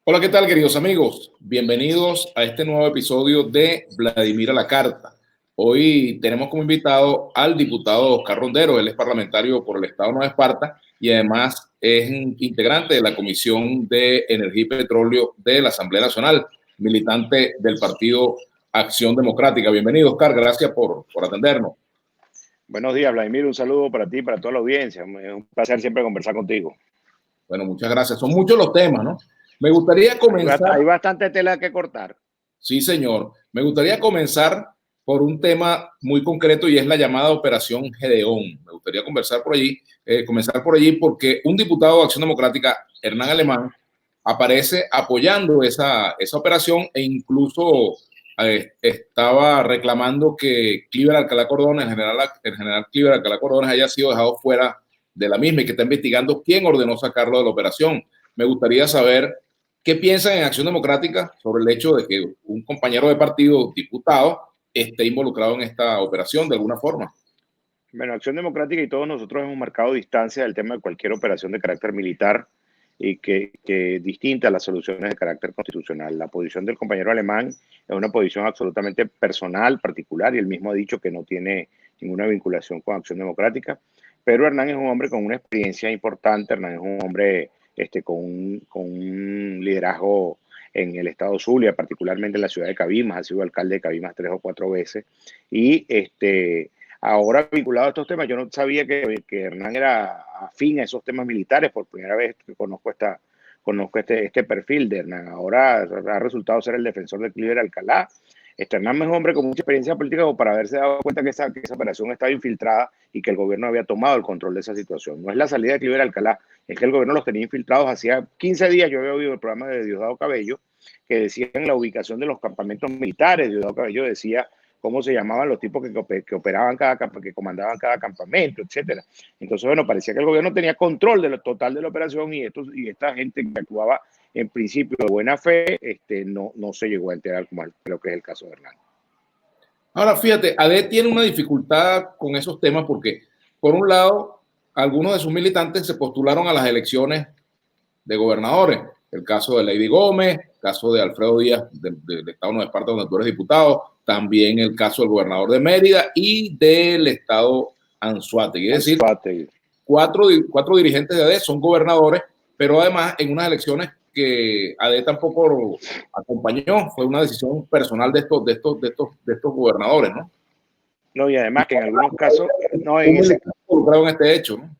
Hola, ¿qué tal, queridos amigos? Bienvenidos a este nuevo episodio de Vladimir a la Carta. Hoy tenemos como invitado al diputado Oscar Rondero. Él es parlamentario por el Estado de Nueva Esparta y además es integrante de la Comisión de Energía y Petróleo de la Asamblea Nacional, militante del Partido Acción Democrática. Bienvenido, Oscar. Gracias por atendernos. Buenos días, Vladimir. Un saludo para ti y para toda la audiencia. Es un placer siempre conversar contigo. Bueno, muchas gracias. Son muchos los temas, ¿no? Me gustaría comenzar. Hay bastante tela que cortar. Sí, señor. Me gustaría comenzar por un tema muy concreto y es la llamada Operación Gedeón. Me gustaría comenzar por allí porque un diputado de Acción Democrática, Hernán Alemán, aparece apoyando esa operación e incluso estaba reclamando que Cliver Alcalá Cordones, el general Cliver Alcalá Cordones, haya sido dejado fuera de la misma y que está investigando quién ordenó sacarlo de la operación. Me gustaría saber qué piensan en Acción Democrática sobre el hecho de que un compañero de partido, diputado, esté involucrado en esta operación de alguna forma. Bueno, Acción Democrática y todos nosotros hemos marcado distancia del tema de cualquier operación de carácter militar y que distinta a las soluciones de carácter constitucional. La posición del compañero Alemán es una posición absolutamente personal, particular, y él mismo ha dicho que no tiene ninguna vinculación con Acción Democrática. Pero Hernán es un hombre con una experiencia importante. Hernán es un hombre con un liderazgo en el estado Zulia, particularmente en la ciudad de Cabimas. Ha sido alcalde de Cabimas 3 o 4 veces. Y ahora vinculado a estos temas, yo no sabía que Hernán era afín a esos temas militares. Por primera vez que conozco este perfil de Hernán. Ahora ha resultado ser el defensor de Cliver Alcalá. Hernán es un hombre con mucha experiencia política como para haberse dado cuenta que esa operación estaba infiltrada y que el gobierno había tomado el control de esa situación. No es la salida de Cliver Alcalá, es que el gobierno los tenía infiltrados. Hacía 15 días yo había oído el programa de Diosdado Cabello que decían la ubicación de los campamentos militares. Diosdado Cabello decía cómo se llamaban los tipos que operaban que comandaban cada campamento, etcétera. Entonces, bueno, parecía que el gobierno tenía control total de la operación y esta gente que actuaba en principio de buena fe, no se llegó a enterar, como creo que es el caso de Hernán. Ahora, fíjate, AD tiene una dificultad con esos temas porque, por un lado, algunos de sus militantes se postularon a las elecciones de gobernadores. El caso de Lady Gómez, el caso de Alfredo Díaz del Estado de Nueva Esparta, donde tú eres diputado, también el caso del gobernador de Mérida y del Estado Anzoátegui. Es decir, cuatro dirigentes de AD son gobernadores, pero además en unas elecciones que AD tampoco acompañó, fue una decisión personal de estos gobernadores, ¿no? No, y además que en algunos casos, no, en este hecho, ¿no?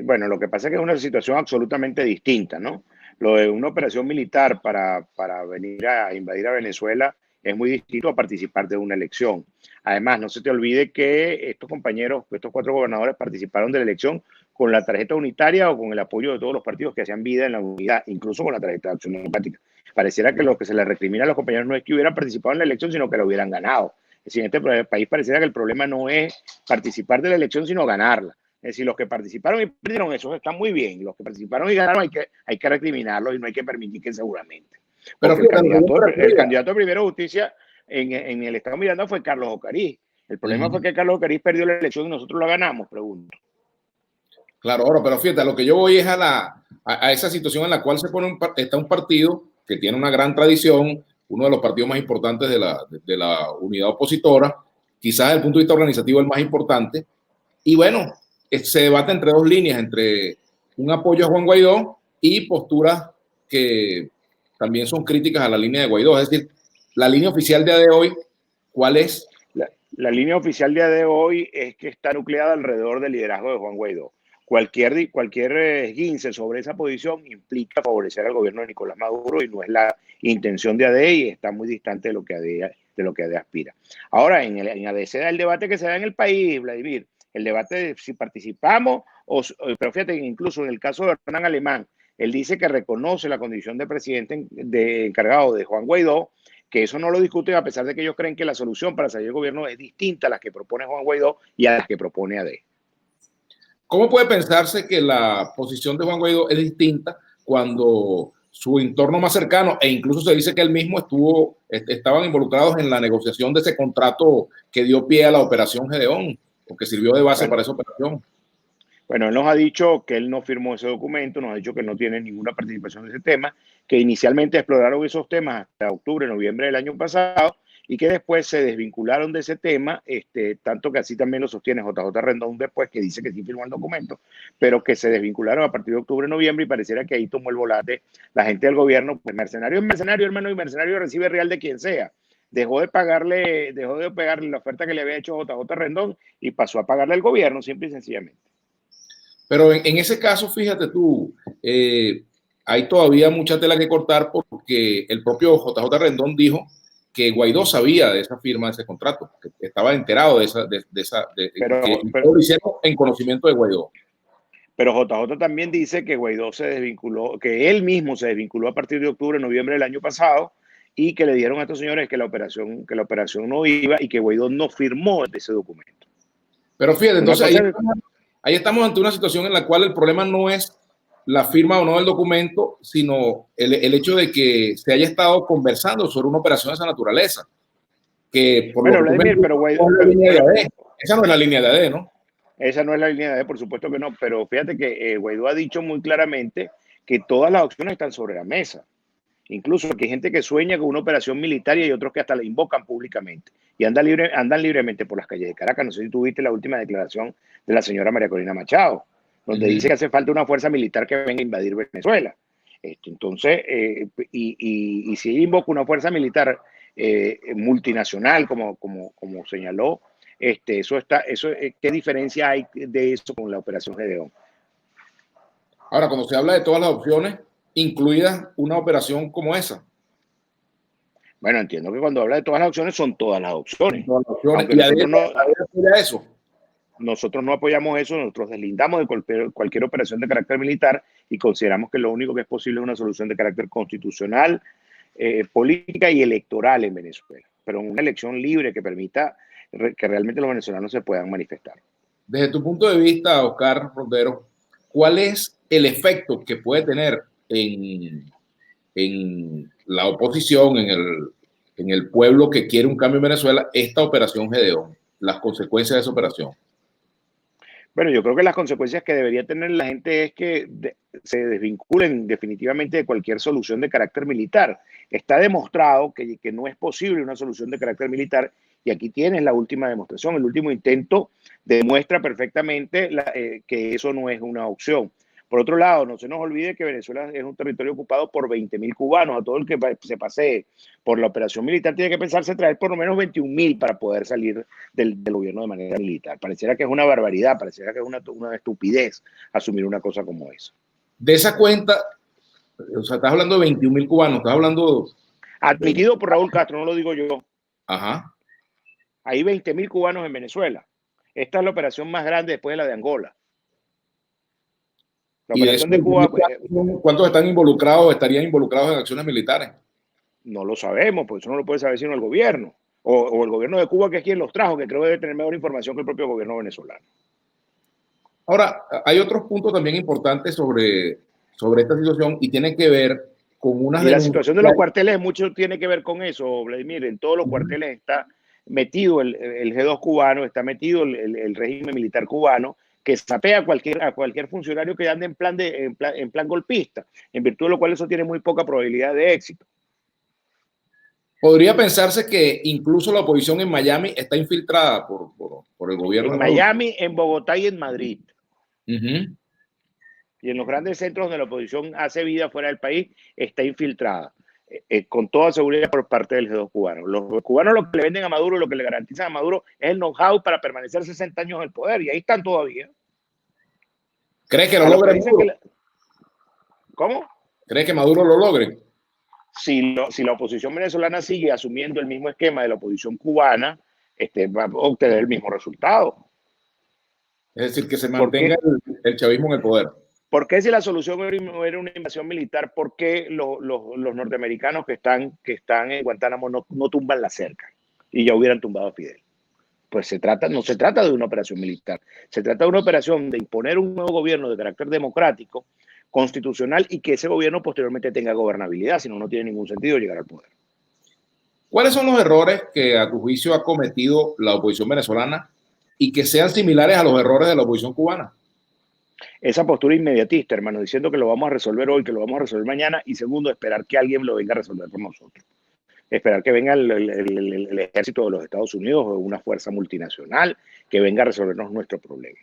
Bueno, lo que pasa es que es una situación absolutamente distinta, ¿no? Lo de una operación militar para venir a invadir a Venezuela es muy distinto a participar de una elección. Además, no se te olvide que estos compañeros, estos 4 gobernadores participaron de la elección con la tarjeta unitaria o con el apoyo de todos los partidos que hacían vida en la unidad, incluso con la tarjeta de Acción Democrática. Pareciera que lo que se les recrimina a los compañeros no es que hubieran participado en la elección, sino que lo hubieran ganado. Es decir, en este país pareciera que el problema no es participar de la elección, sino ganarla. Es decir, los que participaron y perdieron, esos están muy bien. Los que participaron y ganaron hay que recriminarlos y no hay que permitir que seguramente. Porque el candidato de Primera Justicia en el estado Miranda fue Carlos Ocariz. El problema fue que Carlos Ocariz perdió la elección y nosotros la ganamos, pregunto. Claro, ahora, pero fíjate, a lo que yo voy es a esa situación en la cual está un partido que tiene una gran tradición, uno de los partidos más importantes de la unidad opositora, quizás desde el punto de vista organizativo el más importante, y bueno, se debate entre dos líneas, entre un apoyo a Juan Guaidó y posturas que también son críticas a la línea de Guaidó. Es decir, la línea oficial de hoy, ¿cuál es? La línea oficial de hoy es que está nucleada alrededor del liderazgo de Juan Guaidó. Cualquier esguince sobre esa posición implica favorecer al gobierno de Nicolás Maduro y no es la intención de AD y está muy distante de lo que AD aspira. Ahora, en AD se da el debate que se da en el país, Vladimir. El debate de si participamos, pero fíjate, incluso en el caso de Hernán Alemán, él dice que reconoce la condición de presidente encargado de Juan Guaidó, que eso no lo discuten a pesar de que ellos creen que la solución para salir del gobierno es distinta a las que propone Juan Guaidó y a las que propone AD. ¿Cómo puede pensarse que la posición de Juan Guaidó es distinta cuando su entorno más cercano, e incluso se dice que él mismo estaban involucrados en la negociación de ese contrato que dio pie a la operación Gedeón, o que sirvió de base para esa operación? Bueno, él nos ha dicho que él no firmó ese documento, nos ha dicho que no tiene ninguna participación en ese tema, que inicialmente exploraron esos temas hasta octubre, noviembre del año pasado y que después se desvincularon de ese tema, tanto que así también lo sostiene JJ Rendón después, que dice que sí firmó el documento, pero que se desvincularon a partir de octubre, noviembre y pareciera que ahí tomó el volante la gente del gobierno, pues mercenario es mercenario, hermano, y mercenario recibe real de quien sea. Dejó de pagarle la oferta que le había hecho JJ Rendón y pasó a pagarle al gobierno, simple y sencillamente. Pero en ese caso, fíjate tú, hay todavía mucha tela que cortar porque el propio JJ Rendón dijo que Guaidó sabía de esa firma, de ese contrato, que estaba enterado que lo hicieron en conocimiento de Guaidó. Pero JJ también dice que Guaidó se desvinculó, que él mismo se desvinculó a partir de octubre, noviembre del año pasado y que le dieron a estos señores que la operación no iba y que Guaidó no firmó ese documento. Pero fíjate, entonces ahí estamos ante una situación en la cual el problema no es la firma o no del documento, sino el hecho de que se haya estado conversando sobre una operación de esa naturaleza. Que por bueno, Vladimir, pero Guaidó, esa no es la línea de AD, ¿no? Esa no es la línea de AD, por supuesto que no, pero fíjate que Guaidó ha dicho muy claramente que todas las opciones están sobre la mesa. Incluso que hay gente que sueña con una operación militar y hay otros que hasta la invocan públicamente y andan libremente por las calles de Caracas. No sé si tuviste la última declaración de la señora María Corina Machado, donde dice que hace falta una fuerza militar que venga a invadir Venezuela. Entonces, y si ella invoca una fuerza militar multinacional, como señaló, ¿qué diferencia hay de eso con la operación Gedeón? Ahora, cuando se habla de todas las opciones, incluida una operación como esa. Bueno, entiendo que cuando habla de todas las opciones, son todas las opciones. Todas las opciones. Nosotros no apoyamos eso, nosotros deslindamos de cualquier operación de carácter militar y consideramos que lo único que es posible es una solución de carácter constitucional, política y electoral en Venezuela, pero una elección libre que permita que realmente los venezolanos se puedan manifestar. Desde tu punto de vista, Oscar Rondero, ¿cuál es el efecto que puede tener en la oposición, en el pueblo que quiere un cambio en Venezuela, esta operación Gedeón, las consecuencias de esa operación? Bueno, yo creo que las consecuencias que debería tener la gente es que se desvinculen definitivamente de cualquier solución de carácter militar. Está demostrado que no es posible una solución de carácter militar y aquí tienes la última demostración. El último intento demuestra perfectamente que eso no es una opción. Por otro lado, no se nos olvide que Venezuela es un territorio ocupado por 20.000 cubanos. A todo el que se pase por la operación militar tiene que pensarse traer por lo menos 21.000 para poder salir del gobierno de manera militar. Pareciera que es una barbaridad, pareciera que es una estupidez asumir una cosa como esa. De esa cuenta, o sea, estás hablando de 21.000 cubanos, estás hablando... Admitido por Raúl Castro, no lo digo yo. Ajá. Hay 20.000 cubanos en Venezuela. Esta es la operación más grande después de la de Angola. La operación de Cuba... ¿Cuántos están involucrados, estarían involucrados en acciones militares? No lo sabemos, pues eso no lo puede saber sino el gobierno. O el gobierno de Cuba, que es quien los trajo, que creo debe tener mejor información que el propio gobierno venezolano. Ahora, hay otros puntos también importantes sobre esta situación y tiene que ver con una... Y la situación de los cuarteles mucho tiene que ver con eso, Vladimir. En todos los cuarteles está metido el G2 cubano, está metido el régimen militar cubano, que sapea a cualquier funcionario que ande en plan golpista, en virtud de lo cual eso tiene muy poca probabilidad de éxito. Podría pensarse que incluso la oposición en Miami está infiltrada por el gobierno. En Miami, en Bogotá y en Madrid. Y en los grandes centros donde la oposición hace vida fuera del país, está infiltrada. Con toda seguridad por parte del G2 cubano. Los cubanos lo que le venden a Maduro, lo que le garantizan a Maduro es el know-how para permanecer 60 años en el poder. Y ahí están todavía. ¿Crees que lo logre? ¿Cómo? ¿Crees que Maduro lo logre? Si la oposición venezolana sigue asumiendo el mismo esquema de la oposición cubana, va a obtener el mismo resultado. Es decir, que se mantenga el chavismo en el poder. ¿Por qué si la solución era una invasión militar, por qué los norteamericanos que están en Guantánamo no tumban la cerca y ya hubieran tumbado a Fidel? Pues no se trata de una operación militar, se trata de una operación de imponer un nuevo gobierno de carácter democrático, constitucional y que ese gobierno posteriormente tenga gobernabilidad, si no, no tiene ningún sentido llegar al poder. ¿Cuáles son los errores que a tu juicio ha cometido la oposición venezolana y que sean similares a los errores de la oposición cubana? esa postura inmediatista, hermano, diciendo que lo vamos a resolver hoy, que lo vamos a resolver mañana, y segundo, esperar que alguien lo venga a resolver por nosotros. Esperar que venga el ejército de los Estados Unidos o una fuerza multinacional que venga a resolvernos nuestro problema.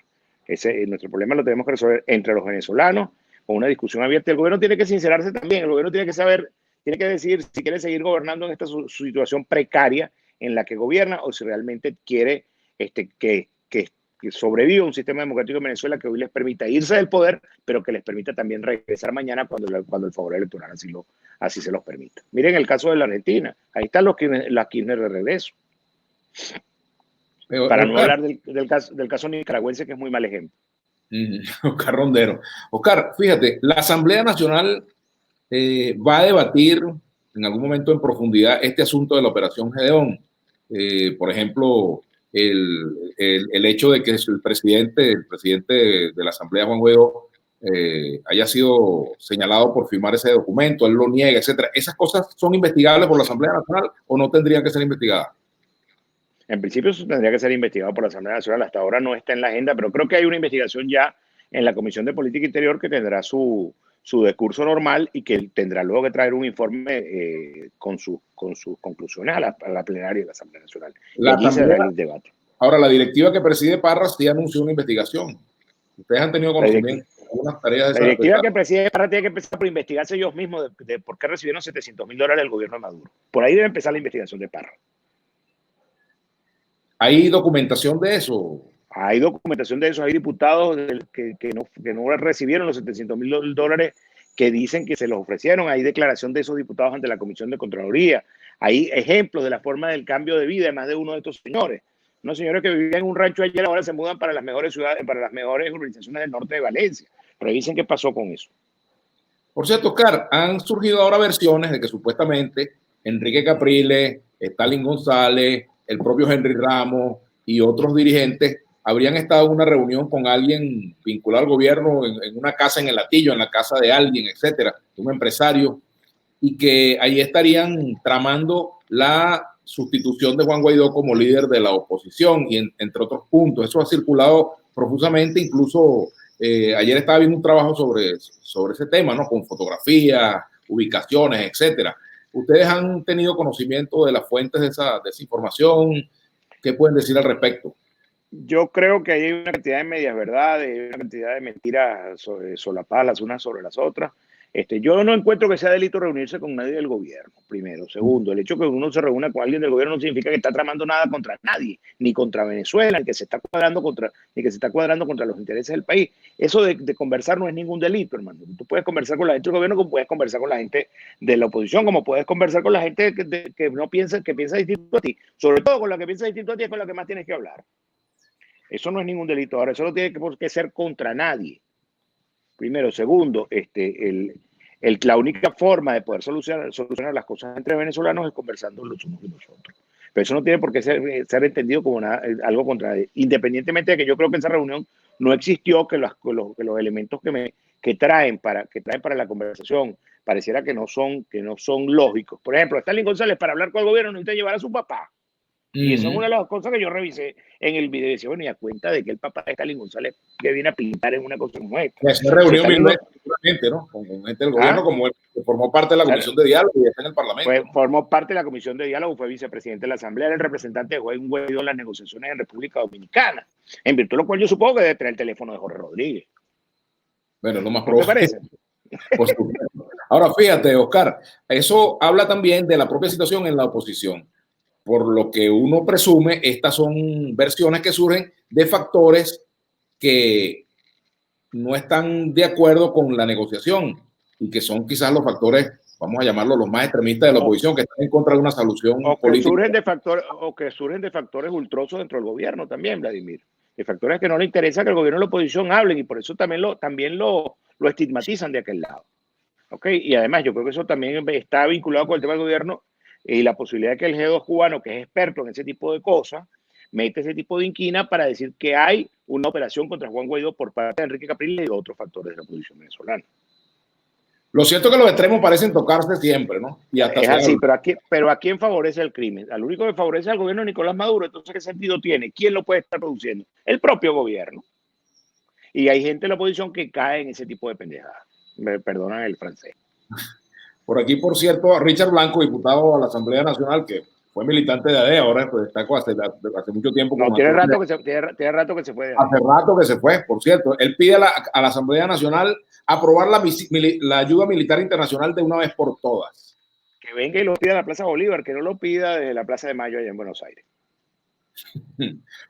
Nuestro problema lo tenemos que resolver entre los venezolanos con una discusión abierta. El gobierno tiene que sincerarse también, el gobierno tiene que saber, tiene que decir si quiere seguir gobernando en esta situación precaria en la que gobierna o si realmente quiere que sobreviva un sistema democrático en Venezuela que hoy les permita irse del poder, pero que les permita también regresar mañana cuando el favor electoral así se los permita. Miren el caso de la Argentina, ahí están los Kirchner de regreso. Para no hablar del caso nicaragüense, que es muy mal ejemplo. Oscar Rondero. Oscar, fíjate, la Asamblea Nacional va a debatir en algún momento en profundidad este asunto de la Operación Gedeón. Por ejemplo, el hecho de que el presidente de la Asamblea, Juan Guaidó, haya sido señalado por firmar ese documento, él lo niega, etcétera. ¿Esas cosas son investigables por la Asamblea Nacional o no tendrían que ser investigadas? En principio eso tendría que ser investigado por la Asamblea Nacional. Hasta ahora no está en la agenda, pero creo que hay una investigación ya en la Comisión de Política Interior que tendrá su discurso normal y que tendrá luego que traer un informe con sus conclusiones a la plenaria de la Asamblea Nacional. Y allí se dará el debate. Ahora, la directiva que preside Parras sí anunció una investigación. ¿Ustedes han tenido conocimiento de algunas tareas de esa? La directiva que preside Parras tiene que empezar por investigarse ellos mismos de por qué recibieron $700.000 del gobierno de Maduro. Por ahí debe empezar la investigación de Parras. ¿Hay documentación de eso? Hay documentación de eso, hay diputados que no recibieron los $700.000 que dicen que se los ofrecieron. Hay declaración de esos diputados ante la Comisión de Contraloría. Hay ejemplos de la forma del cambio de vida de más de uno de estos señores. Unos señores que vivían en un rancho ayer ahora se mudan para las mejores ciudades, para las mejores urbanizaciones del norte de Valencia. Revisen qué pasó con eso. Por cierto, Oscar, han surgido ahora versiones de que supuestamente Enrique Capriles, Stalin González, el propio Henry Ramos y otros dirigentes habrían estado en una reunión con alguien vinculado al gobierno en una casa en el Latillo, en la casa de alguien, etcétera, de un empresario, y que ahí estarían tramando la sustitución de Juan Guaidó como líder de la oposición y entre otros puntos. Eso ha circulado profusamente, incluso ayer estaba viendo un trabajo sobre ese tema, ¿no? Con fotografías, ubicaciones, etcétera. ¿Ustedes han tenido conocimiento de las fuentes de esa información? ¿Qué pueden decir al respecto? Yo creo que hay una cantidad de medias verdades, hay una cantidad de mentiras solapadas las unas sobre las otras. Yo no encuentro que sea delito reunirse con nadie del gobierno, primero. Segundo, el hecho de que uno se reúna con alguien del gobierno no significa que está tramando nada contra nadie, ni contra Venezuela, ni que se está cuadrando contra los intereses del país. Eso de conversar no es ningún delito, hermano. Tú puedes conversar con la gente del gobierno, como puedes conversar con la gente de la oposición, como puedes conversar con la gente que piensa distinto a ti. Sobre todo con la que piensa distinto a ti es con la que más tienes que hablar. Eso no es ningún delito. Ahora, eso no tiene que ser contra nadie. Primero. Segundo, la única forma de poder solucionar las cosas entre venezolanos es conversando los unos y los otros. Pero eso no tiene por qué ser entendido como algo contra nadie. Independientemente de que yo creo que en esa reunión no existió, que los elementos que traen para la conversación pareciera que no son lógicos. Por ejemplo, Stalin González, para hablar con el gobierno, necesita llevar a su papá. Y eso es una de las cosas que yo revisé en el video. Y decía, bueno, y a cuenta de que el papá de Stalin González que viene a pintar en una cosa como esta. Se reunió seguramente, ¿no? Con gente del gobierno, como él, que formó parte de la comisión de diálogo y está en el Parlamento. Formó parte de la comisión de diálogo, fue vicepresidente de la Asamblea, era el representante de Juan Guaidó en las negociaciones en República Dominicana. En virtud de lo cual yo supongo que debe tener el teléfono de Jorge Rodríguez. Bueno, lo más probable. ¿Qué parece? Ahora, fíjate, Oscar, eso habla también de la propia situación en la oposición. Por lo que uno presume, estas son versiones que surgen de factores que no están de acuerdo con la negociación y que son quizás los factores, vamos a llamarlos los más extremistas de la oposición, que están en contra de una solución política. Que surgen de factores ultrosos dentro del gobierno también, Vladimir. De factores que no le interesa que el gobierno y la oposición hablen y por eso también lo estigmatizan de aquel lado. ¿Okay? Y además yo creo que eso también está vinculado con el tema del gobierno y la posibilidad de que el G2 cubano, que es experto en ese tipo de cosas, mete ese tipo de inquina para decir que hay una operación contra Juan Guaidó por parte de Enrique Capriles y de otros factores de la oposición venezolana. Lo cierto es que los extremos parecen tocarse siempre, ¿no? Y hasta es así, pero ¿a quién favorece el crimen? Al único que favorece al gobierno de Nicolás Maduro. Entonces, ¿qué sentido tiene? ¿Quién lo puede estar produciendo? El propio gobierno. Y hay gente de la oposición que cae en ese tipo de pendejadas. Me perdonan el francés. Por aquí, por cierto, Richard Blanco, diputado a la Asamblea Nacional, que fue militante de ADE, ahora pues, está hace mucho tiempo No, como tiene actor. rato que tiene rato que se fue de Hace ADE. rato que se fue, por cierto. Él pide a la Asamblea Nacional aprobar la ayuda militar internacional de una vez por todas. Que venga y lo pida en la Plaza Bolívar, que no lo pida desde la Plaza de Mayo allá en Buenos Aires.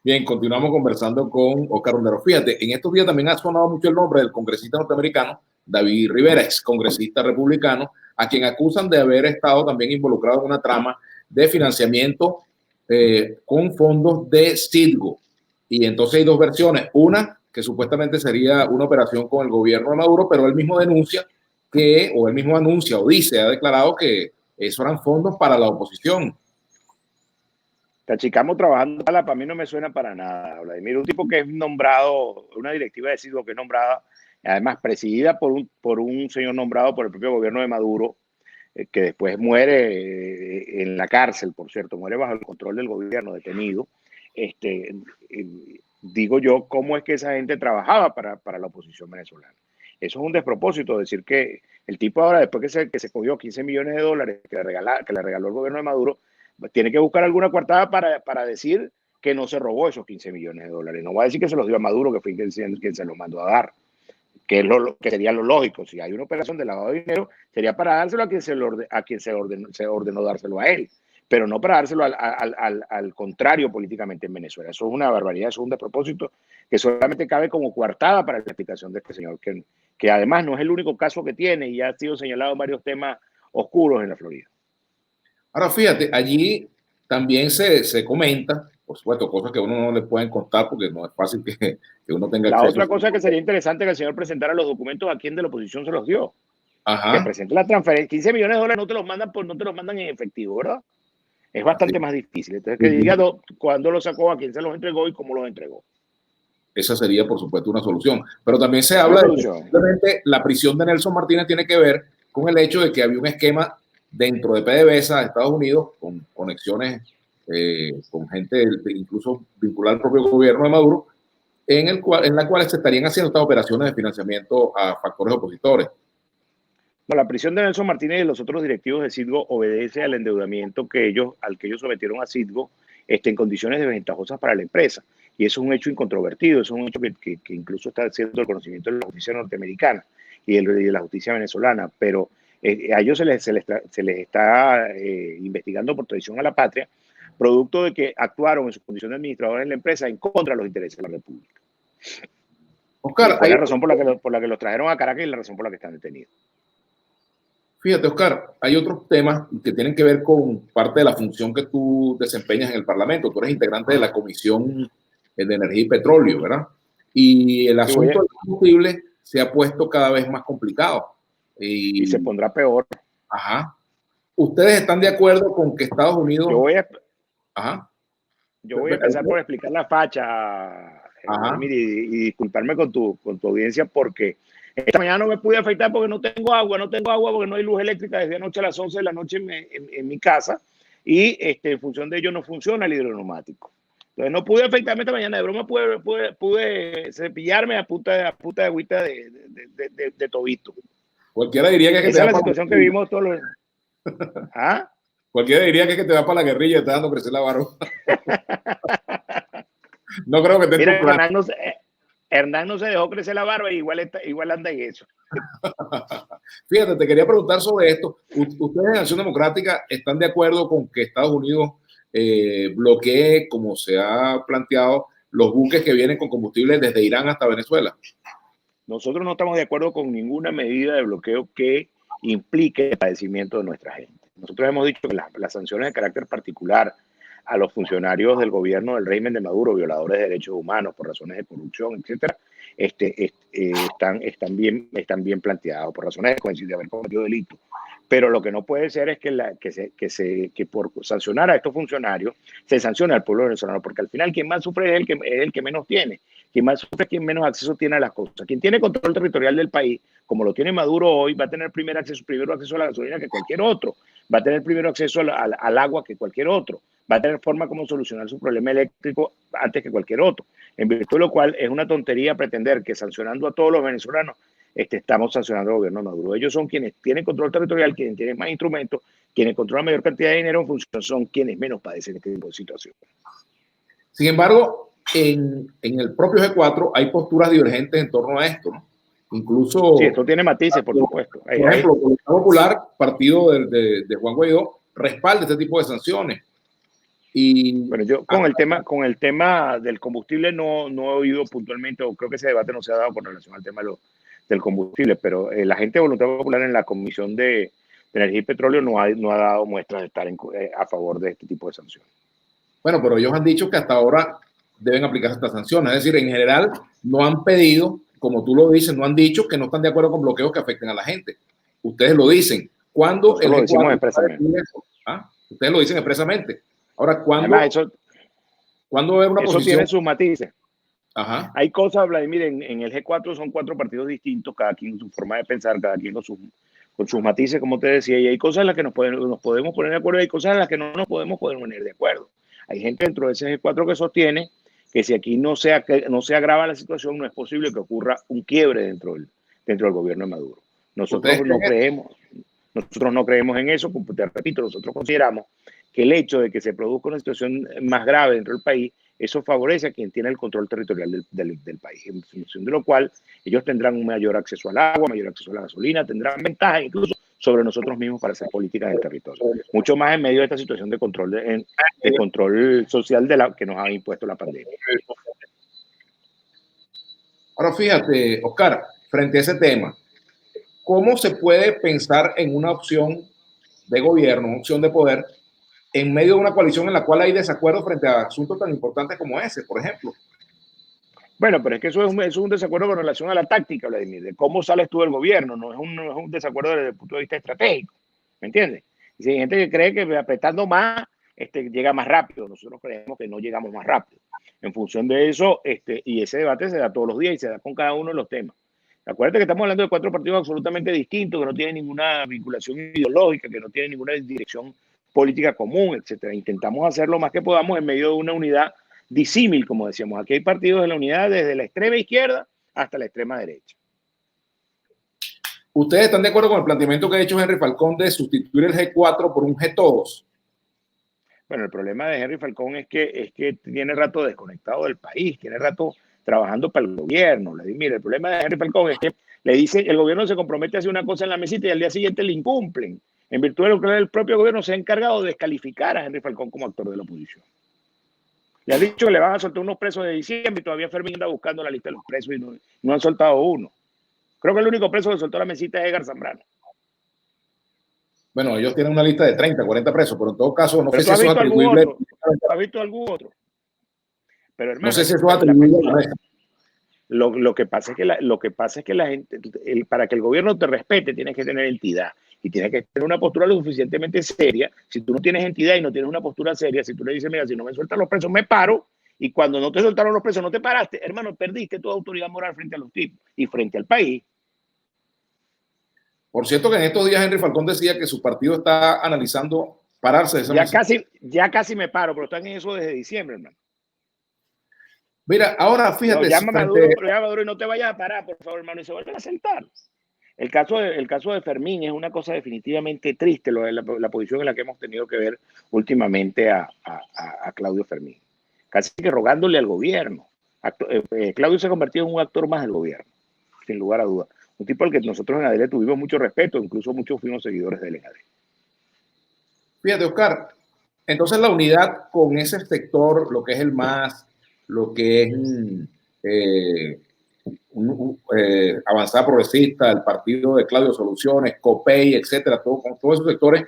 Bien, continuamos conversando con Oscar Rondero. Fíjate, en estos días también ha sonado mucho el nombre del congresista norteamericano David Rivera, ex congresista republicano, a quien acusan de haber estado también involucrado en una trama de financiamiento con fondos de Citgo. Y entonces hay dos versiones. Una, que supuestamente sería una operación con el gobierno de Maduro, pero él mismo denuncia o él mismo anuncia o dice, ha declarado que esos eran fondos para la oposición. Tachicamo trabajando, para mí no me suena para nada, Vladimir. Un tipo que es nombrado, una directiva de Citgo que es nombrada, además presidida por un señor nombrado por el propio gobierno de Maduro, que después muere en la cárcel, por cierto, muere bajo el control del gobierno, detenido. Digo yo, ¿cómo es que esa gente trabajaba para la oposición venezolana? Eso es un despropósito, decir que el tipo ahora, después que se cogió 15 millones de dólares que le regaló el gobierno de Maduro, tiene que buscar alguna coartada para decir que no se robó esos 15 millones de dólares. No va a decir que se los dio a Maduro, que fue quien se los mandó a dar, que sería lo lógico. Si hay una operación de lavado de dinero, sería para dárselo a quien se ordenó dárselo a él, pero no para dárselo al contrario políticamente en Venezuela. Eso es una barbaridad, eso es un despropósito que solamente cabe como coartada para la explicación de este señor, que además no es el único caso que tiene y ha sido señalado en varios temas oscuros en la Florida. Ahora, fíjate, allí también se comenta, por supuesto, cosas que uno no le pueden contar porque no es fácil que uno tenga La acceso. otra cosa que sería interesante que el señor presentara los documentos a quien de la oposición se los dio. Ajá. Que presente la transferencia. 15 millones de dólares no te los mandan en efectivo, ¿verdad? Es bastante más difícil. Entonces, que diga cuándo lo sacó, a quién se los entregó y cómo los entregó. Esa sería, por supuesto, una solución. Pero también se habla de que simplemente la prisión de Nelson Martínez tiene que ver con el hecho de que había un esquema dentro de PDVSA de Estados Unidos con conexiones con gente incluso vinculada al propio gobierno de Maduro, en la cual se estarían haciendo estas operaciones de financiamiento a factores opositores. No, la prisión de Nelson Martínez y de los otros directivos de Citgo obedece al endeudamiento al que ellos sometieron a Citgo en condiciones desventajosas para la empresa. Y eso es un hecho incontrovertido, eso es un hecho que incluso está siendo el conocimiento de la justicia norteamericana y de la justicia venezolana. Pero a ellos se les está investigando por traición a la patria, producto de que actuaron en su condición de administradores de la empresa en contra de los intereses de la República. Oscar, fue la razón por la que los trajeron a Caracas y la razón por la que están detenidos. Fíjate, Oscar, hay otros temas que tienen que ver con parte de la función que tú desempeñas en el Parlamento. Tú eres integrante de la Comisión de Energía y Petróleo, ¿verdad? Y el asunto del combustible se ha puesto cada vez más complicado. Y se pondrá peor. Ajá. ¿Ustedes están de acuerdo con que Estados Unidos... Yo voy a Ajá. empezar por explicar la facha, y disculparme con tu audiencia, porque esta mañana no me pude afeitar porque no tengo agua porque no hay luz eléctrica desde anoche a las 11 de la noche en mi casa, y en función de ello no funciona el hidroneumático. Entonces no pude afeitarme esta mañana, de broma pude cepillarme a punta de agüita de tobito. Cualquiera diría que esa es la situación que vivimos todos los... ¿Ah? Cualquiera diría que te va para la guerrilla y te está dando crecer la barba. No creo que te... Mira, Hernán no se dejó crecer la barba y igual anda en eso. Fíjate, te quería preguntar sobre esto. ¿Ustedes en Acción Democrática están de acuerdo con que Estados Unidos bloquee, como se ha planteado, los buques que vienen con combustible desde Irán hasta Venezuela? Nosotros no estamos de acuerdo con ninguna medida de bloqueo que implique el padecimiento de nuestra gente. Nosotros hemos dicho que las sanciones de carácter particular a los funcionarios del gobierno del régimen de Maduro, violadores de derechos humanos por razones de corrupción, etcétera, están bien planteados por razones de haber cometido delito. Pero lo que no puede ser es que por sancionar a estos funcionarios se sancione al pueblo venezolano, porque al final quien más sufre es el que menos tiene. Quien más sufre es quien menos acceso tiene a las cosas. Quien tiene control territorial del país, como lo tiene Maduro hoy, va a tener primero acceso a la gasolina que cualquier otro, va a tener primero acceso al agua que cualquier otro, va a tener forma como solucionar su problema eléctrico antes que cualquier otro. En virtud de lo cual es una tontería pretender que sancionando a todos los venezolanos estamos sancionando al gobierno de Maduro. Ellos son quienes tienen control territorial, quienes tienen más instrumentos, quienes controlan mayor cantidad de dinero en función, son quienes menos padecen este tipo de situación. Sin embargo, en el propio G4 hay posturas divergentes en torno a esto, ¿no? Incluso... Sí, esto tiene matices, por supuesto. Por ejemplo, el Partido Popular, partido de Juan Guaidó, respalda este tipo de sanciones. Y bueno, yo con el tema del combustible no he oído puntualmente, o creo que ese debate no se ha dado con relación al tema del combustible, pero la gente de Voluntad Popular en la Comisión de Energía y Petróleo no ha dado muestras de estar a favor de este tipo de sanciones. Bueno, pero ellos han dicho que hasta ahora deben aplicarse estas sanciones. Es decir, en general no han pedido, como tú lo dices, no han dicho que no están de acuerdo con bloqueos que afecten a la gente. Ustedes lo dicen. ¿Cuándo lo decimos expresamente? ¿Ah? Ustedes lo dicen expresamente. Ahora, ¿cuándo va a haber una eso posición? Tiene sus matices. Ajá. Hay cosas, Vladimir, en el G4 son 4 partidos distintos, cada quien con su forma de pensar, cada quien con sus matices, como te decía, y hay cosas en las que nos podemos poner de acuerdo y hay cosas en las que no nos podemos poner de acuerdo. Hay gente dentro de ese G4 que sostiene que si aquí no se agrava la situación, no es posible que ocurra un quiebre dentro del gobierno de Maduro. Nosotros no creemos en eso, como te repito, nosotros consideramos que el hecho de que se produzca una situación más grave dentro del país, eso favorece a quien tiene el control territorial del país, en función de lo cual ellos tendrán un mayor acceso al agua, mayor acceso a la gasolina, tendrán ventajas incluso sobre nosotros mismos para hacer políticas del territorio. Mucho más en medio de esta situación de control, de control social que nos ha impuesto la pandemia. Ahora fíjate, Oscar, frente a ese tema, ¿cómo se puede pensar en una opción de gobierno, una opción de poder, en medio de una coalición en la cual hay desacuerdo frente a asuntos tan importantes como ese, por ejemplo? Bueno, pero es que eso es un desacuerdo con relación a la táctica, Vladimir, de cómo sales tú del gobierno, no es un desacuerdo desde el punto de vista estratégico, ¿me entiendes? Y si hay gente que cree que apretando más llega más rápido, nosotros creemos que no llegamos más rápido. En función de eso, y ese debate se da todos los días y se da con cada uno de los temas. Acuérdate que estamos hablando de 4 partidos absolutamente distintos, que no tienen ninguna vinculación ideológica, que no tienen ninguna dirección política común, etcétera. Intentamos hacer lo más que podamos en medio de una unidad disímil, como decíamos. Aquí hay partidos de la unidad desde la extrema izquierda hasta la extrema derecha. ¿Ustedes están de acuerdo con el planteamiento que ha hecho Henry Falcón de sustituir el G4 por un G-Todos? Bueno, el problema de Henry Falcón es que tiene rato desconectado del país, tiene rato trabajando para el gobierno. Mira, el problema de Henry Falcón es que le dice, el gobierno se compromete a hacer una cosa en la mesita y al día siguiente le incumplen. En virtud de lo que el propio gobierno se ha encargado de descalificar a Henry Falcón como actor de la oposición. Le han dicho que le van a soltar unos presos de diciembre y todavía Fermín anda buscando la lista de los presos y no han soltado uno. Creo que el único preso que soltó la mesita es Edgar Zambrano. Bueno, ellos tienen una lista de 30, 40 presos, pero en todo caso no sé si eso es atribuible. ¿Has visto algún otro? Pero, hermano, no sé si eso es atribuible a la mesa. Lo que pasa es que la gente, para que el gobierno te respete, tienes que tener entidad y tienes que tener una postura lo suficientemente seria. Si tú no tienes entidad y no tienes una postura seria, si tú le dices, mira, si no me sueltan los presos, me paro, y cuando no te soltaron los presos, no te paraste, hermano, perdiste tu autoridad moral frente a los tipos y frente al país. Por cierto que en estos días Henry Falcón decía que su partido está analizando pararse de esa mesa. Ya casi me paro, pero están en eso desde diciembre, hermano. Mira, ahora fíjate. No, llama Maduro y no te vayas a parar, por favor, hermano, y se vuelven a sentar. El caso de Fermín es una cosa definitivamente triste, la posición en la que hemos tenido que ver últimamente a Claudio Fermín. Casi que rogándole al gobierno. Claudio se ha convertido en un actor más del gobierno, sin lugar a dudas. Un tipo al que nosotros en ADL tuvimos mucho respeto, incluso muchos fuimos seguidores de él en ADL. Fíjate, Oscar, entonces la unidad con ese sector, lo que es el MAS, lo que es Avanzada Progresista, el partido de Claudio Soluciones, COPEI, etcétera, con todos esos sectores,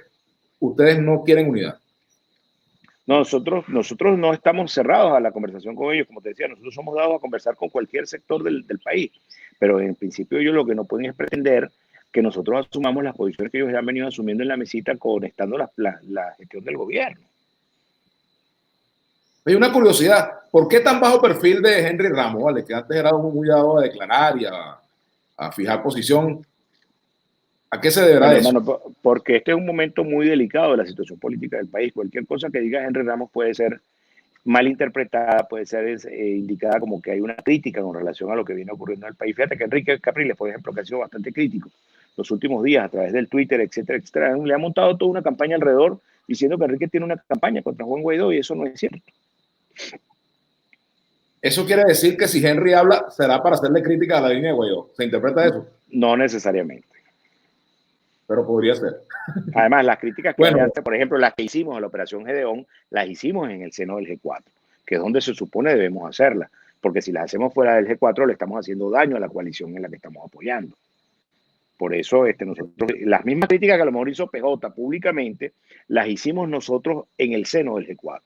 ustedes no quieren unidad. Nosotros no estamos cerrados a la conversación con ellos, como te decía, nosotros somos dados a conversar con cualquier sector del país, pero en principio ellos lo que no pueden es pretender que nosotros asumamos las posiciones que ellos ya han venido asumiendo en la mesita conectando la gestión del gobierno. Hay una curiosidad, ¿por qué tan bajo perfil de Henry Ramos, vale? Que antes era muy dado a declarar y a fijar posición? ¿A qué se deberá eso? Hermano, porque este es un momento muy delicado de la situación política del país. Cualquier cosa que diga Henry Ramos puede ser mal interpretada, puede ser indicada como que hay una crítica con relación a lo que viene ocurriendo en el país. Fíjate que Enrique Capriles, por ejemplo, que ha sido bastante crítico los últimos días a través del Twitter, etcétera, etcétera, le ha montado toda una campaña alrededor diciendo que Enrique tiene una campaña contra Juan Guaidó y eso no es cierto. Eso quiere decir que si Henry habla, será para hacerle crítica a la línea de Guaidó. ¿Se interpreta eso? No necesariamente. Pero podría ser. Además, las críticas que Bueno, hace, por ejemplo, las que hicimos en la Operación Gedeón, las hicimos en el seno del G4, que es donde se supone debemos hacerlas, porque si las hacemos fuera del G4 le estamos haciendo daño a la coalición en la que estamos apoyando. Por eso nosotros, las mismas críticas que a lo mejor hizo PJ públicamente, las hicimos nosotros en el seno del G4.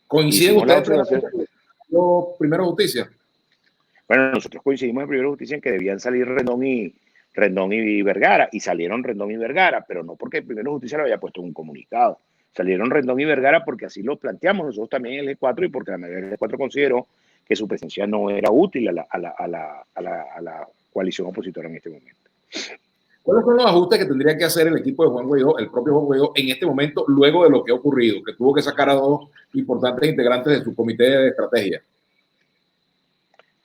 ¿coinciden ustedes Primero Justicia? Bueno, nosotros coincidimos en Primero Justicia en que debían salir Rendón y Vergara, y salieron Rendón y Vergara, pero no porque Primero Justicia lo haya puesto en un comunicado. Salieron Rendón y Vergara porque así lo planteamos nosotros también en el G4 y porque la mayoría del G4 consideró que su presencia no era útil a la coalición opositora en este momento. ¿Cuáles son los ajustes que tendría que hacer el equipo de Juan Guaidó, el propio Juan Guaidó, en este momento, luego de lo que ha ocurrido, que tuvo que sacar a dos importantes integrantes de su comité de estrategia?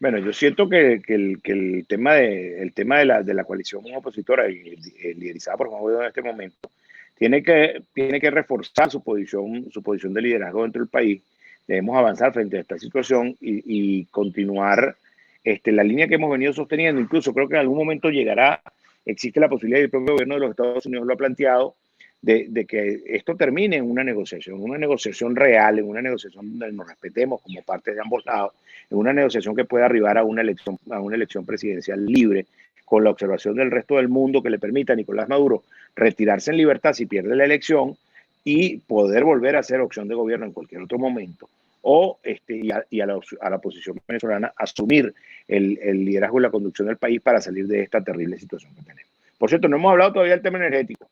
Bueno, yo siento que el tema de la coalición opositora liderizada por Juan Guaidó en este momento tiene que reforzar su posición de liderazgo dentro del país. Debemos avanzar frente a esta situación y continuar la línea que hemos venido sosteniendo. Incluso creo que en algún momento llegará, existe la posibilidad, y el propio gobierno de los Estados Unidos lo ha planteado, de que esto termine en una negociación real, en una negociación donde nos respetemos como parte de ambos lados, en una negociación que pueda arribar a una elección presidencial libre, con la observación del resto del mundo que le permita a Nicolás Maduro retirarse en libertad si pierde la elección y poder volver a ser opción de gobierno en cualquier otro momento, o a la oposición venezolana asumir el liderazgo y la conducción del país para salir de esta terrible situación que tenemos. Por cierto, no hemos hablado todavía del tema energético.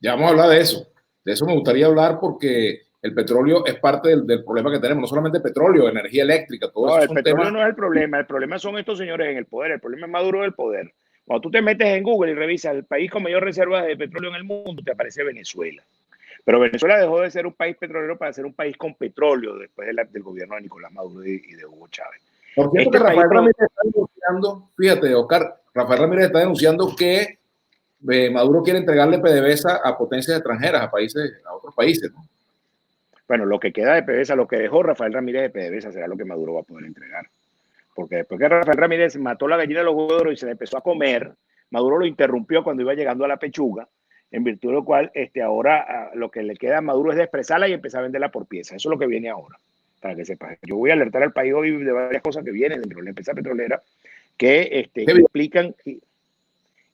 Ya vamos a hablar de eso. De eso me gustaría hablar porque el petróleo es parte del problema que tenemos. No solamente petróleo, energía eléctrica, todo eso No, el son petróleo temas. no es el problema son estos señores en el poder, el problema es Maduro del poder. Cuando tú te metes en Google y revisas el país con mayor reserva de petróleo en el mundo, te aparece Venezuela. Pero Venezuela dejó de ser un país petrolero para ser un país con petróleo después del gobierno de Nicolás Maduro y de Hugo Chávez. Por cierto que Rafael Ramírez está denunciando, fíjate, Oscar, Rafael Ramírez está denunciando que Maduro quiere entregarle PDVSA a potencias extranjeras, a otros países, ¿no? Bueno, lo que queda de PDVSA, lo que dejó Rafael Ramírez de PDVSA será lo que Maduro va a poder entregar. Porque después que Rafael Ramírez mató la gallina de los huevos de oro y se la empezó a comer, Maduro lo interrumpió cuando iba llegando a la pechuga, en virtud de lo cual ahora lo que le queda a Maduro es de expresarla y empezar a venderla por pieza. Eso es lo que viene ahora, para que sepas. Yo voy a alertar al país hoy de varias cosas que vienen dentro de la empresa petrolera que implican...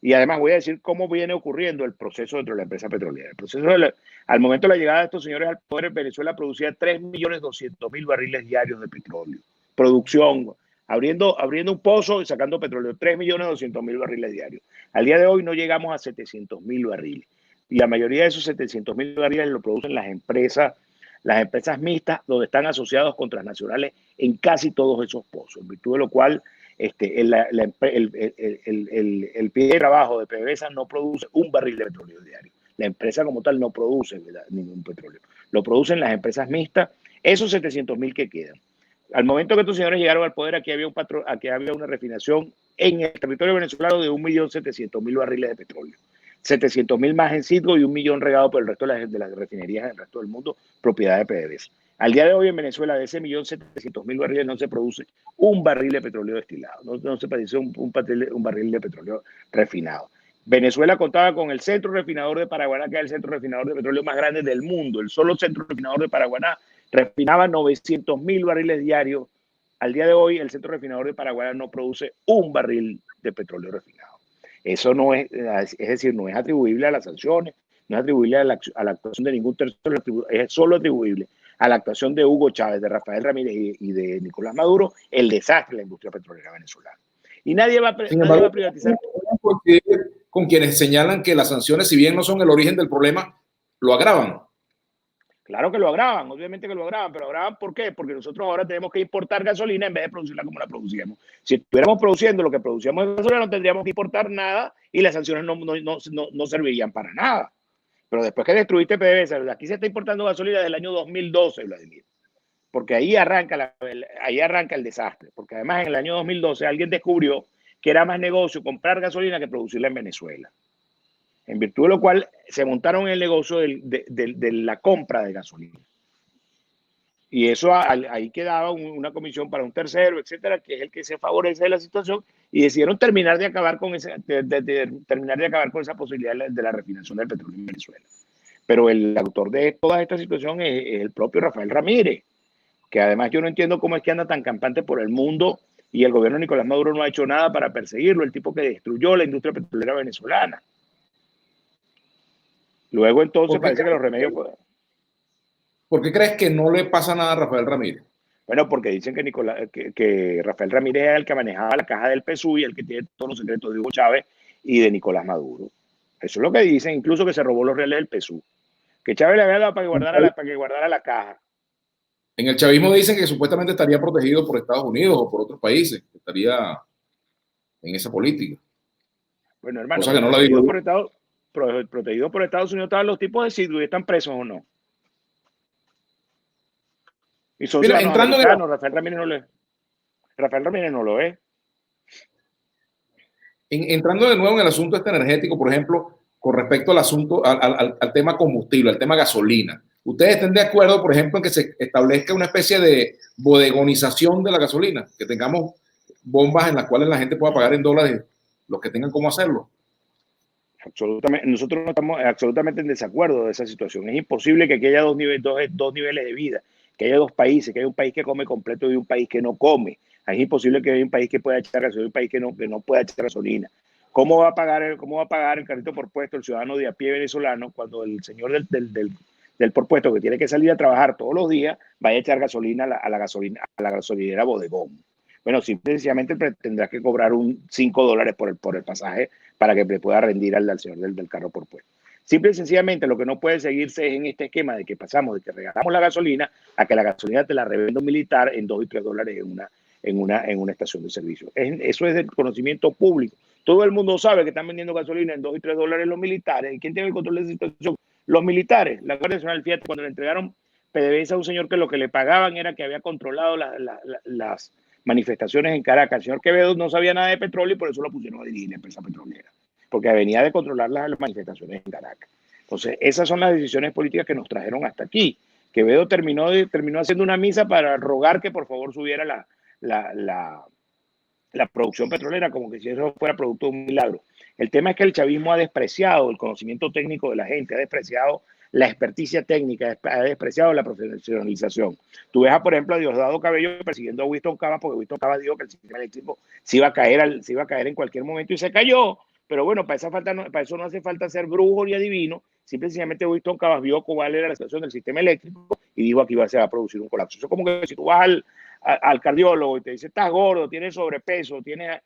Y además voy a decir cómo viene ocurriendo el proceso dentro de la empresa petrolera. El proceso al momento de la llegada de estos señores al poder, Venezuela producía 3.200.000 barriles diarios de petróleo. Producción, abriendo un pozo y sacando petróleo, 3.200.000 barriles diarios. Al día de hoy no llegamos a 700.000 barriles. Y la mayoría de esos 700.000 barriles lo producen las empresas mixtas, donde están asociados con transnacionales en casi todos esos pozos, en virtud de lo cual el pie de trabajo de PDVSA no produce un barril de petróleo diario. La empresa como tal no produce, ¿verdad?, ningún petróleo. Lo producen las empresas mixtas, esos 700.000 que quedan. Al momento que estos señores llegaron al poder, aquí había una refinación en el territorio venezolano de 1.700.000 barriles de petróleo. 700.000 más en Citgo y 1.000.000 regado por el resto de las refinerías del resto del mundo, propiedad de PDVSA. Al día de hoy en Venezuela, de ese 1.700.000 barriles, no se produce un barril de petróleo destilado, no se produce un barril de petróleo refinado. Venezuela contaba con el centro refinador de Paraguaná, que es el centro refinador de petróleo más grande del mundo. El solo centro refinador de Paraguaná refinaba 900.000 barriles diarios. Al día de hoy, el centro refinador de Paraguaná no produce un barril de petróleo refinado. Eso no es decir, no es atribuible a las sanciones, no es atribuible a la actuación de ningún tercero, es solo atribuible a la actuación de Hugo Chávez, de Rafael Ramírez y de Nicolás Maduro, el desastre de la industria petrolera venezolana. Y nadie va a privatizar. Con quienes señalan que las sanciones, si bien no son el origen del problema, lo agravan. Claro que lo agravan, obviamente que lo agravan, pero agravan ¿por qué? Porque nosotros ahora tenemos que importar gasolina en vez de producirla como la producíamos. Si estuviéramos produciendo lo que producíamos en gasolina, no tendríamos que importar nada y las sanciones no servirían para nada. Pero después que destruiste PDVSA, aquí se está importando gasolina desde el año 2012, Vladimir. porque ahí arranca el desastre, porque además en el año 2012 alguien descubrió que era más negocio comprar gasolina que producirla en Venezuela, en virtud de lo cual se montaron en el negocio de la compra de gasolina. Y eso ahí quedaba una comisión para un tercero, etcétera, que es el que se favorece de la situación, y decidieron terminar de acabar con terminar de acabar con esa posibilidad de la refinación del petróleo en Venezuela. Pero el autor de toda esta situación es el propio Rafael Ramírez, que además yo no entiendo cómo es que anda tan campante por el mundo y el gobierno de Nicolás Maduro no ha hecho nada para perseguirlo, el tipo que destruyó la industria petrolera venezolana. Luego entonces parece que los remedios... ¿Por qué crees que no le pasa nada a Rafael Ramírez? Bueno, porque dicen que Rafael Ramírez era el que manejaba la caja del PSUV y el que tiene todos los secretos de Hugo Chávez y de Nicolás Maduro. Eso es lo que dicen, incluso que se robó los reales del PSUV. Que Chávez le había dado para que guardara la caja. En el chavismo dicen que supuestamente estaría protegido por Estados Unidos o por otros países, que estaría en esa política. Bueno, hermano, cosa que no la digo. Protegido por Estados Unidos estaban los tipos de Sidhu y están presos o no. Y son ciudadanos americanos, Rafael Ramírez no lo es. Entrando de nuevo en el asunto energético, por ejemplo, con respecto al asunto, al tema combustible, al tema gasolina. ¿Ustedes están de acuerdo, por ejemplo, en que se establezca una especie de bodegonización de la gasolina? Que tengamos bombas en las cuales la gente pueda pagar en dólares, los que tengan cómo hacerlo. Absolutamente, nosotros no estamos absolutamente en desacuerdo de esa situación. Es imposible que haya dos niveles de vida, que haya dos países, que haya un país que come completo y un país que no come. Es imposible que haya un país que pueda echar gasolina y un país que no pueda echar gasolina. ¿Cómo va a pagar el carrito por puesto el ciudadano de a pie venezolano cuando el señor del por puesto, que tiene que salir a trabajar todos los días, vaya a echar gasolina a la gasolinera Bodegón? Bueno, sencillamente tendrás que cobrar $5 por el pasaje para que le pueda rendir al señor del carro por puesto. Simple y sencillamente lo que no puede seguirse es en este esquema de que pasamos de que regalamos la gasolina a que la gasolina te la revenda un militar en $2 y $3 en una estación de servicio. Eso es del conocimiento público. Todo el mundo sabe que están vendiendo gasolina en $2 y $3 los militares. ¿Y quién tiene el control de esa situación? Los militares. La Guardia Nacional, fíjate, cuando le entregaron PDVSA a un señor que lo que le pagaban era que había controlado las manifestaciones en Caracas. El señor Quevedo no sabía nada de petróleo y por eso lo pusieron a dirigir la empresa petrolera, porque venía de controlar las manifestaciones en Caracas. Entonces, esas son las decisiones políticas que nos trajeron hasta aquí. Quevedo terminó haciendo una misa para rogar que por favor subiera la producción petrolera, como que si eso fuera producto de un milagro. El tema es que el chavismo ha despreciado el conocimiento técnico de la gente, ha despreciado la experticia técnica, ha despreciado la profesionalización. Tú ves, por ejemplo, a Diosdado Cabello persiguiendo a Winston Cavas, porque Winston Cavas dijo que el sistema eléctrico se iba a caer en cualquier momento y se cayó. Pero bueno, para eso no hace falta ser brujo ni adivino. Simplemente Winston Cavas vio cuál era la situación del sistema eléctrico y dijo que se va a producir un colapso. Eso es como que si tú vas al cardiólogo y te dice, estás gordo, tienes sobrepeso, tienes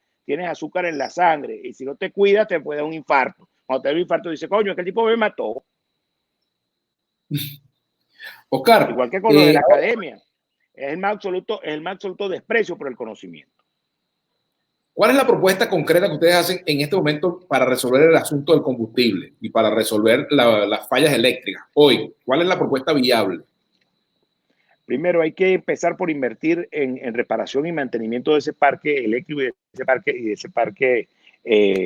azúcar en la sangre, y si no te cuidas te puede dar un infarto. Cuando te da un infarto dice, coño, es que el tipo me mató. Oscar, igual que con lo de la academia, es el más absoluto desprecio por el conocimiento. ¿Cuál es la propuesta concreta que ustedes hacen en este momento para resolver el asunto del combustible y para resolver las fallas eléctricas? Hoy, ¿cuál es la propuesta viable? Primero, hay que empezar por invertir en reparación y mantenimiento de ese parque eléctrico y de ese parque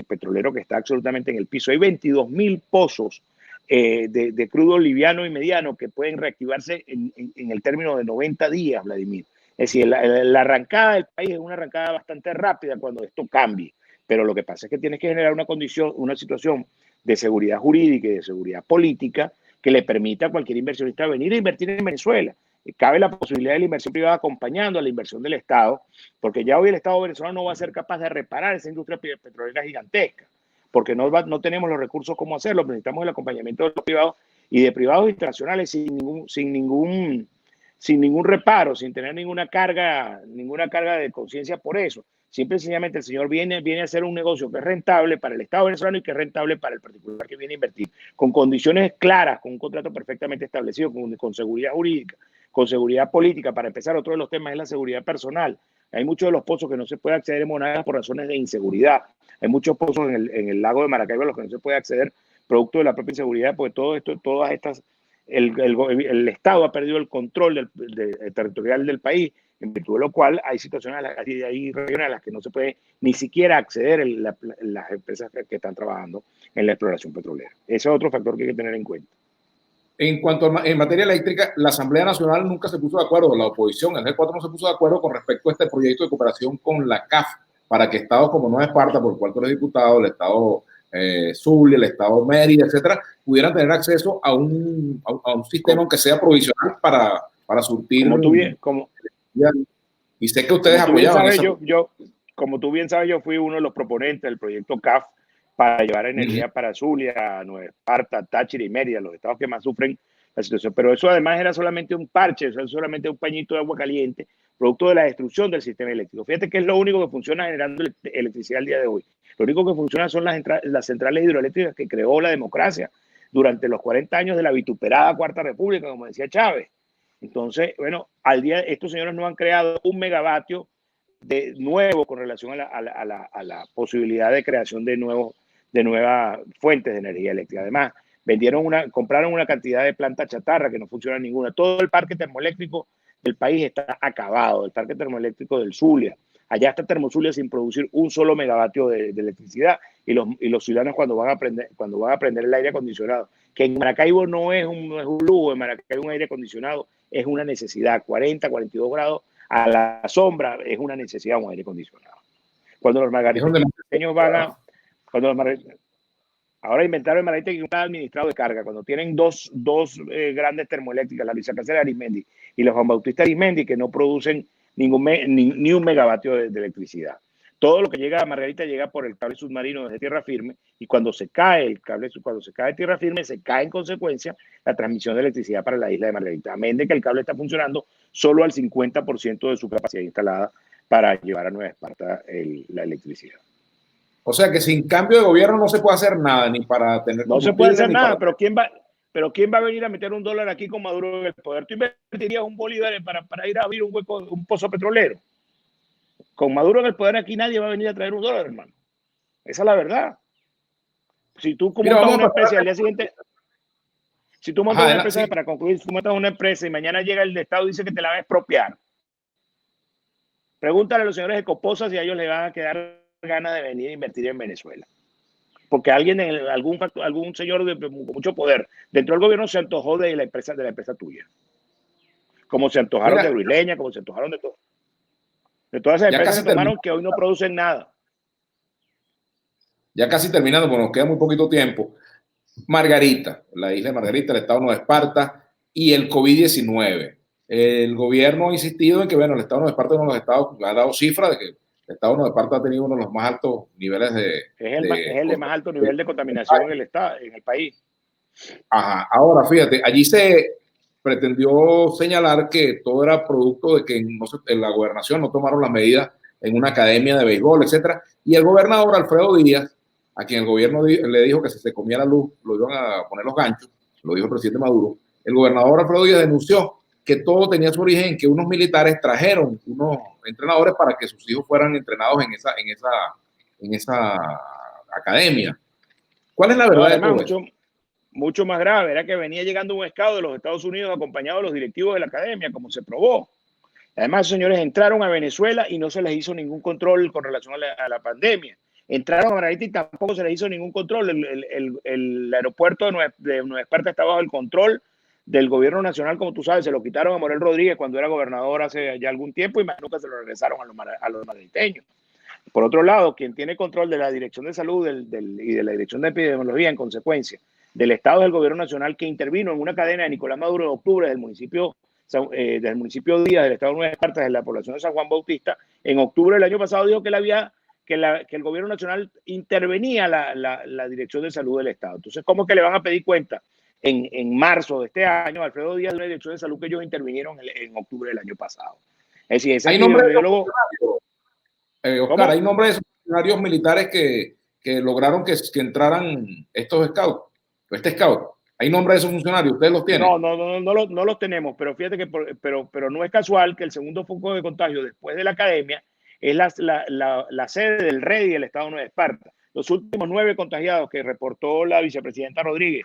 petrolero que está absolutamente en el piso. Hay 22.000 pozos de crudo liviano y mediano que pueden reactivarse en el término de 90 días, Vladimir. Es decir, la arrancada del país es una arrancada bastante rápida cuando esto cambie, pero lo que pasa es que tienes que generar una situación de seguridad jurídica y de seguridad política que le permita a cualquier inversionista venir a invertir en Venezuela. Cabe la posibilidad de la inversión privada acompañando a la inversión del Estado, porque ya hoy el Estado venezolano no va a ser capaz de reparar esa industria petrolera gigantesca, porque no tenemos los recursos como hacerlo. Necesitamos el acompañamiento de los privados y de privados internacionales sin ningún reparo, sin tener ninguna carga de conciencia por eso. Simple y sencillamente el señor viene a hacer un negocio que es rentable para el Estado venezolano y que es rentable para el particular que viene a invertir, con condiciones claras, con un contrato perfectamente establecido, con seguridad jurídica, con seguridad política. Para empezar, otro de los temas es la seguridad personal. Hay muchos de los pozos que no se puede acceder en Monagas por razones de inseguridad. Hay muchos pozos en el lago de Maracaibo a los que no se puede acceder producto de la propia inseguridad, porque todas estas el Estado ha perdido el control territorial del país, en virtud de lo cual hay situaciones, hay regiones a las que no se puede ni siquiera acceder las empresas que están trabajando en la exploración petrolera. Ese es otro factor que hay que tener en cuenta. En cuanto en materia eléctrica, la Asamblea Nacional nunca se puso de acuerdo, la oposición, el G4 no se puso de acuerdo con respecto a este proyecto de cooperación con la CAF, para que estados como Nueva Esparta, por el cual tú eres diputado, el estado Zulia, el estado Mérida, etcétera, pudieran tener acceso a un sistema que sea provisional para surtir. Y sé que ustedes apoyaban eso. Como tú bien sabes, yo fui uno de los proponentes del proyecto CAF para llevar energía para Zulia, Nueva Esparta, Táchira y Mérida, los estados que más sufren la situación. Pero eso además era solamente un parche, eso es solamente un pañito de agua caliente, producto de la destrucción del sistema eléctrico. Fíjate que es lo único que funciona generando electricidad al día de hoy. Lo único que funciona son las centrales hidroeléctricas que creó la democracia durante los 40 años de la vituperada Cuarta República, como decía Chávez. Entonces, bueno, estos señores no han creado un megavatio de nuevo con relación a la posibilidad de creación de nuevas fuentes de energía eléctrica. Además, compraron una cantidad de plantas chatarra que no funciona ninguna. Todo el parque termoeléctrico del país está acabado, el parque termoeléctrico del Zulia. Allá está Termozulia sin producir un solo megavatio de electricidad y los ciudadanos cuando van a prender el aire acondicionado, que en Maracaibo no es un lujo, en Maracaibo un aire acondicionado es una necesidad, 40, 42 grados a la sombra es una necesidad un aire acondicionado. Cuando los margariteños ahora inventaron el Margarita que un administrado de carga, cuando tienen dos grandes termoeléctricas, la Luisa Cáceres Arismendi y la Juan Bautista Arismendi, que no producen ni un megavatio de electricidad. Todo lo que llega a Margarita llega por el cable submarino desde tierra firme, y cuando se cae tierra firme, se cae en consecuencia la transmisión de electricidad para la isla de Margarita. Amén de que el cable está funcionando solo al 50% de su capacidad instalada para llevar a Nueva Esparta la electricidad. O sea que sin cambio de gobierno no se puede hacer nada, ni para tener... No se puede hacer nada, pero ¿quién va a venir a meter $1 aquí con Maduro en el poder? ¿Tú invertirías un bolívar para ir a abrir un pozo petrolero? Con Maduro en el poder aquí nadie va a venir a traer $1, hermano. Esa es la verdad. Si tú montas una empresa al día siguiente... Si tú montas una empresa, para concluir, si tú montas una empresa y mañana llega el Estado y dice que te la va a expropiar, pregúntale a los señores de Coposa si a ellos les van a quedar ganas de venir a invertir en Venezuela. Porque algún señor con mucho poder dentro del gobierno se antojó de la empresa tuya. Como se antojaron de Bruileña, como se antojaron de todo. De todas esas empresas que tomaron que hoy no producen nada. Ya casi terminando, porque nos queda muy poquito tiempo. Margarita, la isla de Margarita, el estado de Nueva Esparta y el COVID-19. El gobierno ha insistido en que, bueno, el estado de Nueva Esparta es uno de los estados, ha dado cifra de que el estado de Nueva Esparta ha tenido uno de los más altos niveles es el de más alto nivel de contaminación en el país. Ajá, ahora fíjate, allí se pretendió señalar que todo era producto de que en la gobernación no tomaron las medidas en una academia de béisbol, etcétera, y el gobernador Alfredo Díaz, a quien el gobierno le dijo que si se comía la luz lo iban a poner los ganchos, lo dijo el presidente Maduro, el gobernador Alfredo Díaz denunció que todo tenía su origen en que unos militares trajeron unos entrenadores para que sus hijos fueran entrenados en esa academia. ¿Cuál es la verdad de todo esto? Mucho más grave era que venía llegando un scout de los Estados Unidos acompañado de los directivos de la academia, como se probó. Además, los señores entraron a Venezuela y no se les hizo ningún control con relación a la pandemia. Entraron a Margarita y tampoco se les hizo ningún control. El aeropuerto de Nueva Esparta está bajo el control del gobierno nacional, como tú sabes. Se lo quitaron a Morel Rodríguez cuando era gobernador hace ya algún tiempo y más nunca se lo regresaron a los margariteños. Por otro lado, quien tiene control de la Dirección de Salud y de la Dirección de Epidemiología, en consecuencia, del Estado del Gobierno Nacional, que intervino en una cadena de Nicolás Maduro en octubre del municipio Díaz, del Estado de Nueva Esparta, de la población de San Juan Bautista, en octubre del año pasado dijo que el Gobierno Nacional intervenía la Dirección de Salud del Estado. Entonces, ¿cómo que le van a pedir cuenta en marzo de este año a Alfredo Díaz de una Dirección de Salud que ellos intervinieron en octubre del año pasado? Es decir, ese epidemiólogo... Oscar, ¿hay nombres de funcionarios militares que lograron que entraran estos scouts? Este scout. ¿Hay nombres de esos funcionarios? ¿Ustedes los tienen? No los tenemos, pero fíjate que pero no es casual que el segundo foco de contagio después de la academia es la sede del REDI del Estado de Nueva Esparta. Los últimos 9 contagiados que reportó la vicepresidenta Rodríguez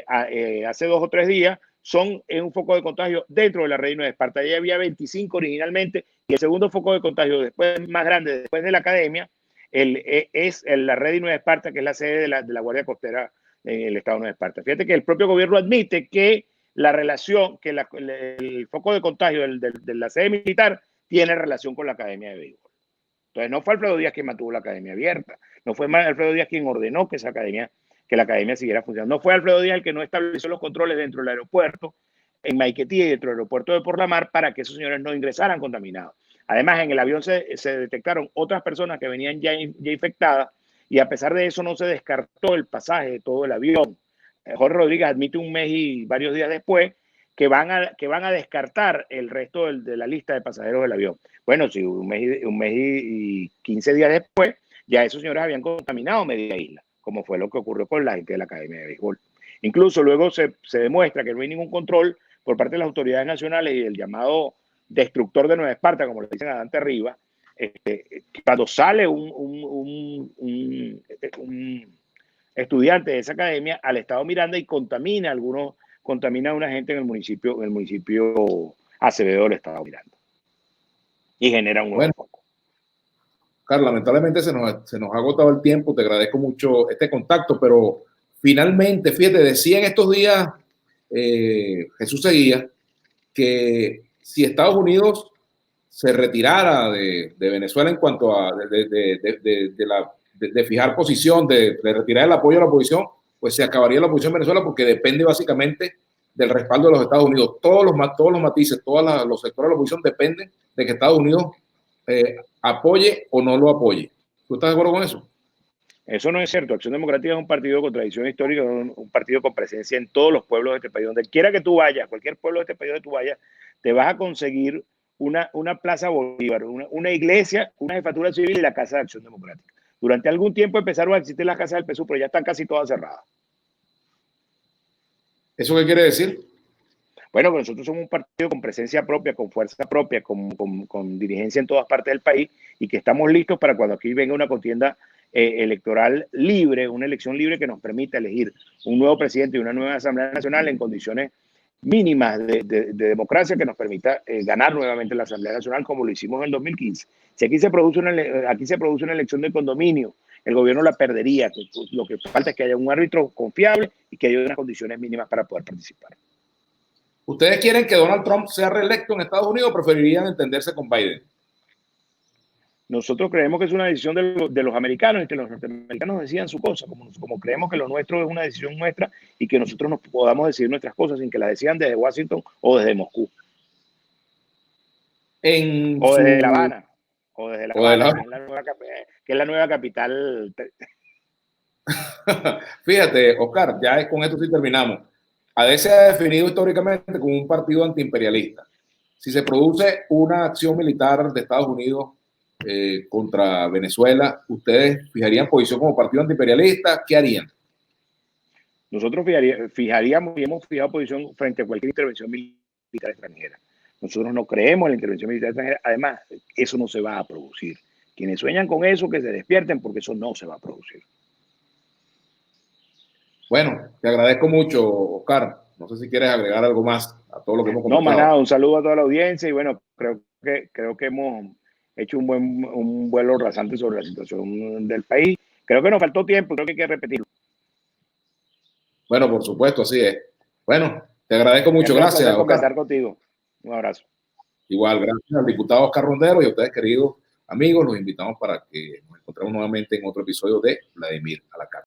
hace 2 o 3 días, son un foco de contagio dentro de la red de Esparta. Allí había 25 originalmente, y el segundo foco de contagio después, más grande después de la academia es la red de Nueva Esparta, que es la sede de la Guardia Costera en el estado de Nueva Esparta. Fíjate que el propio gobierno admite que la relación, que el foco de contagio de la sede militar tiene relación con la academia de béisbol. Entonces no fue Alfredo Díaz quien mantuvo la academia abierta, no fue Alfredo Díaz quien ordenó que la academia siguiera funcionando, no fue Alfredo Díaz el que no estableció los controles dentro del aeropuerto en Maiquetía y dentro del aeropuerto de Porlamar para que esos señores no ingresaran contaminados. Además, en el avión se detectaron otras personas que venían ya infectadas, y a pesar de eso no se descartó el pasaje de todo el avión. Jorge Rodríguez admite un mes y varios días después que van a descartar el resto de la lista de pasajeros del avión. Bueno, si un mes y 15 días después, ya esos señores habían contaminado media isla, como fue lo que ocurrió con la gente de la Academia de Béisbol. Incluso luego se demuestra que no hay ningún control por parte de las autoridades nacionales y el llamado destructor de Nueva Esparta, como le dicen a Dante Rivas, cuando sale un estudiante de esa academia al estado Miranda y contamina a una gente en el municipio Acevedo del estado Miranda. Y genera un nuevo foco. Carlos, lamentablemente se nos ha agotado el tiempo. Te agradezco mucho este contacto, pero finalmente, fíjate, decía en estos días Jesús Seguía que si Estados Unidos se retirara de Venezuela en cuanto a de fijar posición, de retirar el apoyo a la oposición, pues se acabaría la oposición en Venezuela, porque depende básicamente del respaldo de los Estados Unidos. Todos los matices, todos los sectores de la oposición dependen de que Estados Unidos apoye o no lo apoye. ¿Tú estás de acuerdo con eso? Eso no es cierto. Acción Democrática es un partido con tradición histórica, un partido con presencia en todos los pueblos de este país. Donde quiera que tú vayas, cualquier pueblo de este país donde tú vayas, te vas a conseguir una Plaza Bolívar, una iglesia, una jefatura civil y la Casa de Acción Democrática. Durante algún tiempo empezaron a existir las casas del PSUV, pero ya están casi todas cerradas. ¿Eso qué quiere decir? Bueno, que nosotros somos un partido con presencia propia, con fuerza propia, con dirigencia en todas partes del país, y que estamos listos para cuando aquí venga una contienda electoral libre, una elección libre que nos permita elegir un nuevo presidente y una nueva Asamblea Nacional en condiciones mínimas de democracia, que nos permita ganar nuevamente la Asamblea Nacional como lo hicimos en el 2015. Si aquí se produce una elección de condominio, el gobierno la perdería. Lo que falta es que haya un árbitro confiable y que haya unas condiciones mínimas para poder participar. ¿Ustedes quieren que Donald Trump sea reelecto en Estados Unidos o preferirían entenderse con Biden? Nosotros creemos que es una decisión de los americanos, y que los norteamericanos decidan su cosa, como creemos que lo nuestro es una decisión nuestra y que nosotros nos podamos decidir nuestras cosas sin que la decidan desde Washington o desde Moscú. O desde La Habana. O desde La Habana, que es la nueva capital. Fíjate, Oscar, ya con esto sí terminamos. AD se ha definido históricamente como un partido antiimperialista. Si se produce una acción militar de Estados Unidos contra Venezuela, ¿ustedes fijarían posición como partido antiimperialista? ¿Qué harían? Nosotros fijaríamos y hemos fijado posición frente a cualquier intervención militar extranjera. Nosotros no creemos en la intervención militar extranjera. Además, eso no se va a producir. Quienes sueñan con eso, que se despierten, porque eso no se va a producir. Bueno, te agradezco mucho, Oscar. No sé si quieres agregar algo más a todo lo que hemos conversado. No, más nada, un saludo a toda la audiencia, y bueno, creo que hemos hecho un vuelo rasante sobre la situación del país. Creo que nos faltó tiempo, creo que hay que repetirlo. Bueno, por supuesto, así es. Bueno, te agradezco mucho. Gracias, Oscar. Conversar contigo. Un abrazo. Igual, gracias al diputado Oscar Rondero, y a ustedes, queridos amigos, los invitamos para que nos encontremos nuevamente en otro episodio de Vladimir a la Carta.